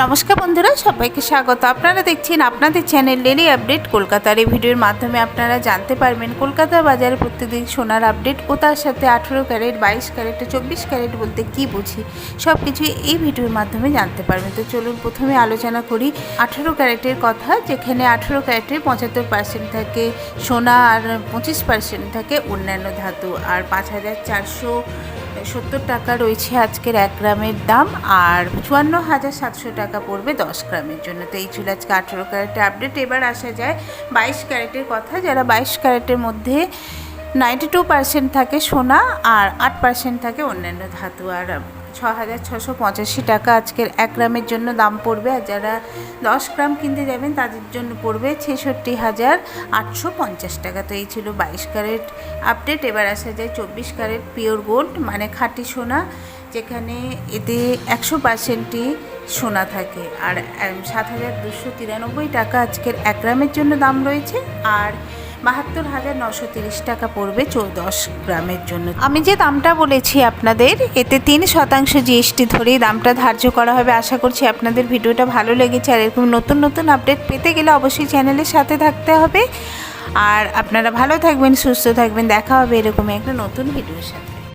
নমস্কার বন্ধুরা, সবাইকে স্বাগত। আপনারা দেখছেন আপনাদের চ্যানেল ডেলি আপডেট কলকাতার। এই ভিডিওর মাধ্যমে আপনারা জানতে পারবেন কলকাতার বাজারে প্রতিদিন সোনার আপডেট ও তার সাথে 18 ক্যারেট, 22 ক্যারেট ও 24 ক্যারেট বলতে কী বুঝি সব কিছু এই ভিডিওর মাধ্যমে জানতে পারবেন। তো চলুন প্রথমে আলোচনা করি 18 ক্যারেটের কথা, যেখানে 18 ক্যারেটের 75% থাকে সোনা আর 25% থাকে অন্যান্য ধাতু। আর 5,470 টাকা রয়েছে আজকের 1 গ্রামের দাম, আর 54,700 টাকা পড়বে 10 গ্রামের জন্য। তো এই ছিল আজকে 18 ক্যারেটের আপডেট। এবার আসা যায় 22 ক্যারেটের কথা, যারা 22 ক্যারেটের মধ্যে 92% থাকে সোনা আর 8% থাকে অন্যান্য ধাতু। আর 6,685 টাকা আজকের 1 গ্রামের জন্য দাম পড়বে। আর যারা 10 গ্রাম কিনতে যাবেন তাদের জন্য পড়বে 66,850 টাকা। তো এই ছিল 22 ক্যারেট আপডেট। এবার আসা যায় 24 ক্যারেট পিওর গোল্ড মানে খাঁটি সোনা, যেখানে এতে 100%ই সোনা থাকে। আর 7,293 টাকা আজকের 1 গ্রামের জন্য দাম রয়েছে। আর 72,930 টাকা পড়বে 10 গ্রামের জন্য। আমি যে দামটা বলেছি আপনাদের, এতে 3% জিএসটি ধরেই দামটা ধার্য করা হবে। আশা করছি আপনাদের ভিডিওটা ভালো লেগেছে। আর এরকম নতুন নতুন আপডেট পেতে গেলে অবশ্যই চ্যানেলের সাথে থাকতে হবে। আর আপনারা ভালো থাকবেন, সুস্থ থাকবেন। দেখা হবে এরকমই একটা নতুন ভিডিওর সাথে।